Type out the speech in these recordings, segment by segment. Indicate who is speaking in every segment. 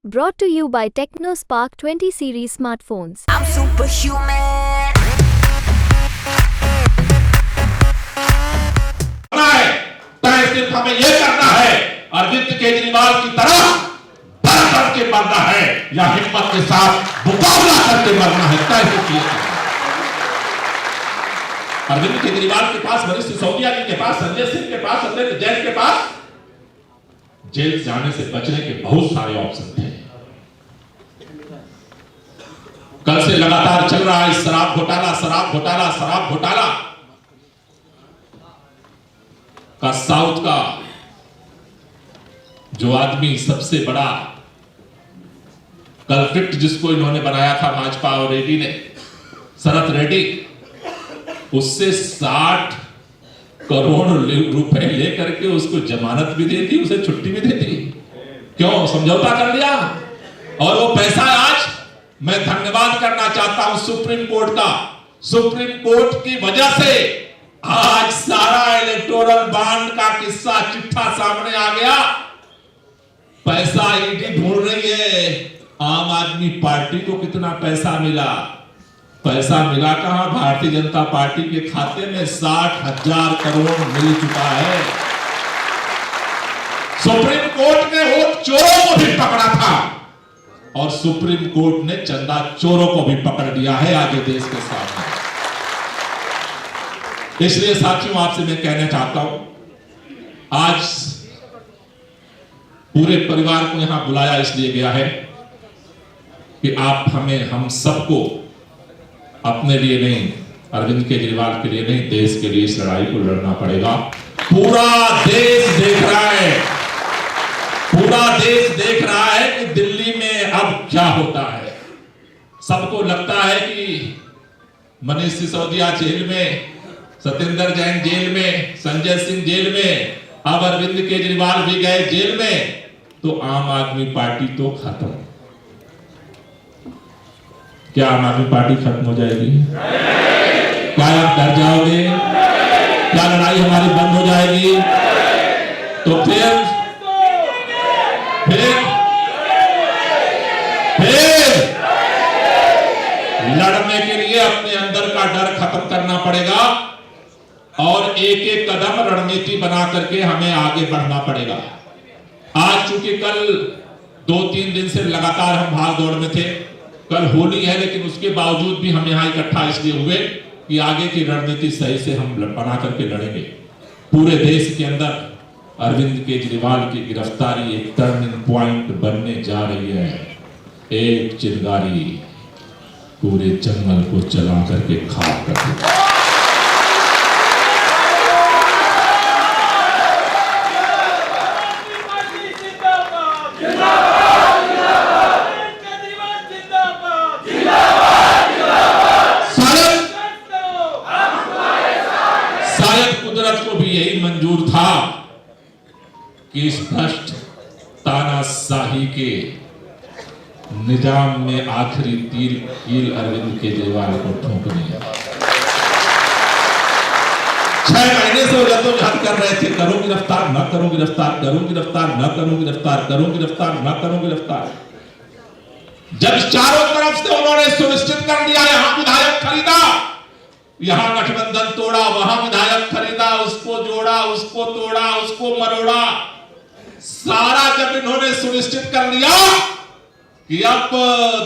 Speaker 1: Brought to you by TechnoSpark 20 series smartphones.
Speaker 2: I'm superhuman.
Speaker 3: तय सिर्फ हमें यह करना है, अरविंद केजरीवाल की तरह डर डर के मरना है या हिम्मत के साथ मुकाबला करके मरना है। तय सिर्फ ये अरविंद केजरीवाल के पास, मनीष सिसोदिया जी के पास, संजय सिंह के पास, सत्येंद्र जैन के पास जेल जाने से बचने के बहुत सारे ऑप्शन थे। कल से लगातार चल रहा है शराब घोटाला, शराब घोटाला, शराब घोटाला का साउथ का जो आदमी सबसे बड़ा कल्प्रिट जिसको इन्होंने बनाया था भाजपा और रेड्डी ने, शरद रेड्डी, उससे 60 करोड़ रुपए लेकर के उसको जमानत भी दे दी, उसे छुट्टी भी दे दी। क्यों? समझौता कर लिया। और वो पैसा आज मैं धन्यवाद करना चाहता हूं सुप्रीम कोर्ट का। सुप्रीम कोर्ट की वजह से आज सारा इलेक्टोरल बॉन्ड का किस्सा चिट्ठा सामने आ गया। पैसा ईडी ढूंढ रही है, आम आदमी पार्टी को कितना पैसा मिला। पैसा मिला कहां? भारतीय जनता पार्टी के खाते में 60,000 करोड़ मिल चुका है। सुप्रीम कोर्ट ने वो चोरों को भी पकड़ा था और सुप्रीम कोर्ट ने चंदा चोरों को भी पकड़ लिया है आज देश के सामने। इसलिए साथियों, आपसे मैं कहना चाहता हूं, आज पूरे परिवार को यहां बुलाया इसलिए गया है कि आप हमें, हम सबको अपने लिए नहीं, अरविंद केजरीवाल के लिए नहीं, देश के लिए इस लड़ाई को लड़ना पड़ेगा। पूरा देश देख रहा है, पूरा देश देख रहा है कि दिल्ली में अब क्या होता है। सबको लगता है कि मनीष सिसोदिया जेल में, सत्येंद्र जैन जेल में, संजय सिंह जेल में, अब अरविंद केजरीवाल भी गए जेल में, तो आम आदमी पार्टी तो खत्म। क्या आम आदमी पार्टी खत्म हो जाएगी? क्या आप डर जाओगे? क्या लड़ाई हमारी बंद हो जाएगी? तो फिर लड़ने के लिए अपने अंदर का डर खत्म करना पड़ेगा और एक एक कदम रणनीति बना करके हमें आगे बढ़ना पड़ेगा। आज चूंकि कल 2-3 दिन से लगातार हम भाग दौड़ में थे, कल होली है, लेकिन उसके बावजूद भी हम यहाँ इकट्ठा इसलिए हुए कि आगे की रणनीति सही से हम बना करके लड़ेंगे। पूरे देश के अंदर अरविंद केजरीवाल की गिरफ्तारी एक टर्निंग पॉइंट बनने जा रही है। एक चिंगारी पूरे जंगल को जला करके खाक कर देगी। शायद कुदरत को भी यही मंजूर था कि इस भ्रष्ट तानाशाही के निजाम में आखिरी कील अरविंद केजरीवाल को ठोकनी है। 6 महीने से वो जद्दोजहद कर रहे थे, करो गिरफ्तार, न करो गिरफ्तार, करो गिरफ्तार, न करो गिरफ्तार, करो गिरफ्तार, न करो गिरफ्तार। जब चारों तरफ से उन्होंने सुनिश्चित कर दिया, यहां विधायक खरीदा, यहां गठबंधन तोड़ा, वहां विधायक खरीदा, उसको जोड़ा, उसको तोड़ा, उसको मरोड़ा, सारा जब इन्होंने सुनिश्चित कर लिया कि अब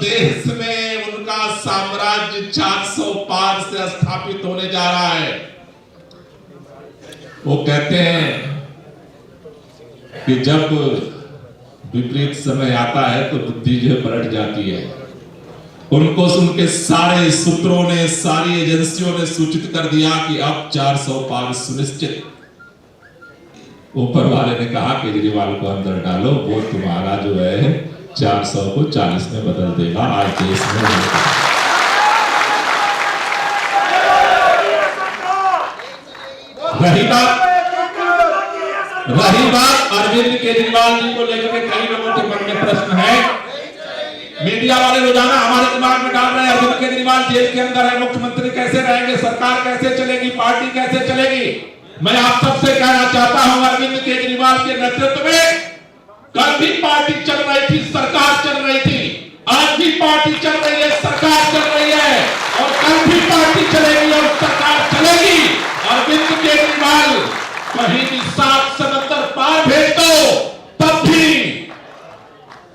Speaker 3: देश में उनका साम्राज्य 400 पार से स्थापित होने जा रहा है। वो कहते हैं कि जब विपरीत समय आता है तो बुद्धि जो पलट जाती है। उनको सुन के सारे सूत्रों ने, सारी एजेंसियों ने सूचित कर दिया कि अब 400 पार सुनिश्चित। ऊपर वाले ने कहा केजरीवाल को अंदर डालो, वो तुम्हारा जो है 400 को 40 में बदल देगा आज देश में। रही बात अरविंद केजरीवाल जी को लेकर के कई लोगों के मन में प्रश्न है। मीडिया वाले रोजाना हमारे दिमाग में डाल रहे हैं अरविंद केजरीवाल जेल के अंदर है, मुख्यमंत्री कैसे रहेंगे, सरकार कैसे चलेगी, पार्टी कैसे चलेगी। मैं आप सबसे कहना चाहता हूं, अरविंद केजरीवाल के नेतृत्व में कल भी पार्टी चल रही थी, सरकार चल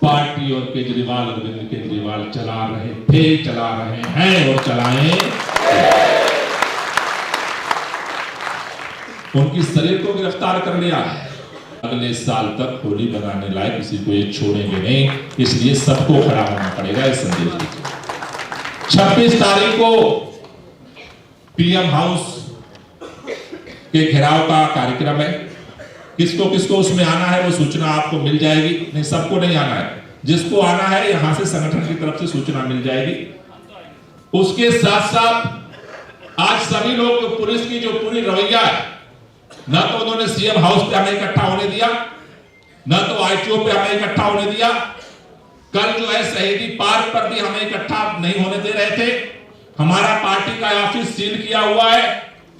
Speaker 3: पार्टी और केजरीवाल, अरविंद केजरीवाल चला रहे थे, चला रहे हैं और चलाएं। उनकी शरीर को गिरफ्तार कर लिया है। अगले साल तक होली बनाने लायक किसी को ये छोड़ेंगे नहीं, इसलिए सबको खड़ा होना पड़ेगा। इस संदेश 26 तारीख को पीएम हाउस के घेराव का कार्यक्रम है। किसको किसको उसमें आना है वो सूचना आपको मिल जाएगी। नहीं, सबको नहीं आना है, जिसको आना है यहां से संगठन की तरफ से सूचना मिल जाएगी। उसके साथ साथ आज सभी लोग, पुलिस की जो पूरी रवैया है, न तो उन्होंने सीएम हाउस पे हमें इकट्ठा होने दिया, न तो आईटीओ पे हमें इकट्ठा होने दिया। कल जो है शहीदी पार्क पर भी हमें इकट्ठा नहीं होने दे रहे थे। हमारा पार्टी का ऑफिस सील किया हुआ है,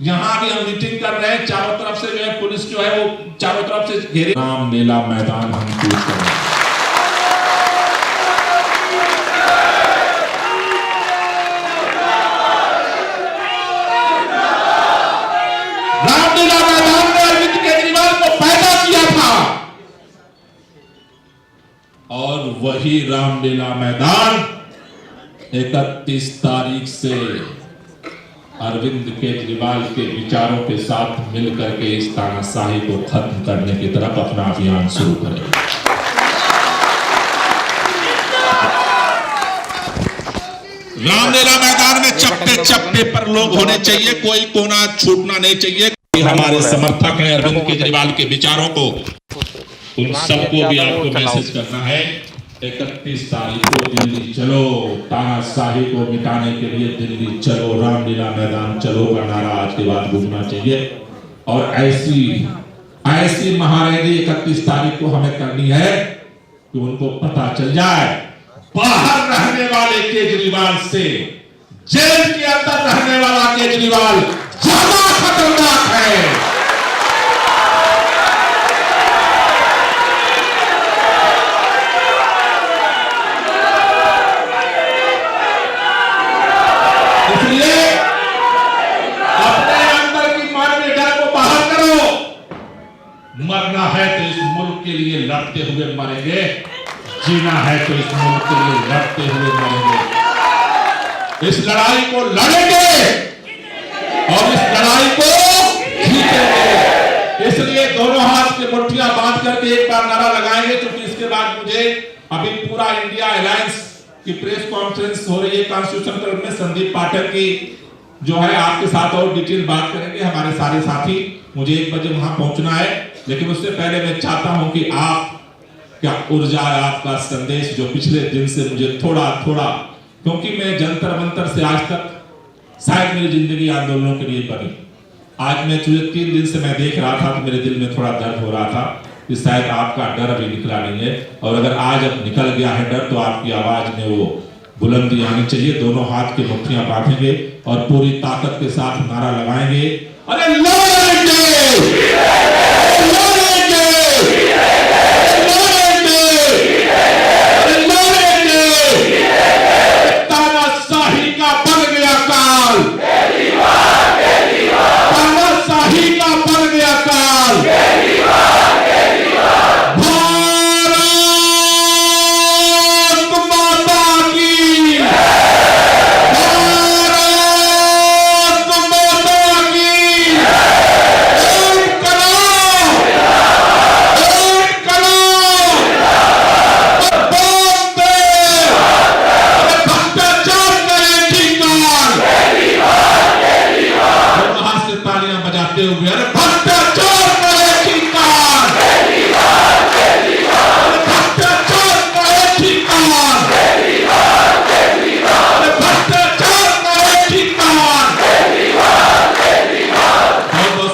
Speaker 3: यहां भी हम मीटिंग कर रहे हैं। चारों तरफ से जो है पुलिस जो है वो चारों तरफ से घेरे। रामलीला मैदान हम कूच कर रहे हैं। रामलीला मैदान में अरविंद केजरीवाल को पैदा किया था और वही रामलीला मैदान 31 तारीख से अरविंद केजरीवाल के विचारों के साथ मिलकर के इस तानाशाही को खत्म करने की तरफ अपना अभियान शुरू करेगा। रामलीला मैदान में चप्पे चप्पे पर लोग होने चाहिए, कोई कोना छूटना नहीं चाहिए। हमारे समर्थक हैं अरविंद केजरीवाल के विचारों को, उन सबको भी आपको मैसेज करना है। 31 तारीख को दिल्ली चलो, तानाशाही को मिटाने के लिए दिल्ली चलो, रामलीला मैदान चलो का नारा आज के बाद गूंजना चाहिए। और ऐसी महारैली 31 तारीख को हमें करनी है कि उनको पता चल जाए बाहर रहने वाले केजरीवाल से जेल के अंदर रहने वाला केजरीवाल ज्यादा खतरनाक है। इसलिए अपने अंदर की मानवीय डर को बाहर करो। मरना है तो इस मुल्क के लिए लड़ते हुए मरेंगे, जीना है तो इस मुल्क के लिए लड़ते हुए मरेंगे। इस लड़ाई को लड़ेंगे और इस लड़ाई को जीतेंगे। इसलिए दोनों हाथ की मुट्ठियां बांध करके एक बार नारा लगाएंगे, क्योंकि इसके बाद मुझे अभी पूरा इंडिया अलायंस की प्रेस कॉन्फ्रेंस हो रही है कॉन्स्टिट्यूशन क्लब में। संदीप पाठक की जो है आपके साथ और डिटेल बात करेंगे हमारे सारे साथी। मुझे 1 बजे वहां पहुंचना है, लेकिन उससे पहले मैं चाहता हूं कि आप क्या ऊर्जा है, आपका संदेश जो पिछले दिन से मुझे थोड़ा थोड़ा, क्योंकि मैं जंतर मंतर से आज तक शायद मेरी जिंदगी आंदोलनों के लिए बनी। आज मैं 3 दिन से मैं देख रहा था तो मेरे दिल में थोड़ा दर्द हो रहा था कि शायद आपका डर अभी निकला नहीं है। और अगर आज अब निकल गया है डर, तो आपकी आवाज में वो बुलंदी आनी चाहिए। दोनों हाथ की मुट्ठियां बांधेंगे और पूरी ताकत के साथ नारा लगाएंगे, अरे लड़ेंगे, लड़ेंगे, लड़ेंगे, तानाशाही का बन गया काल, तानाशाही का बन गया काल।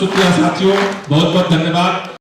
Speaker 3: शुक्रिया साथियों, बहुत बहुत धन्यवाद।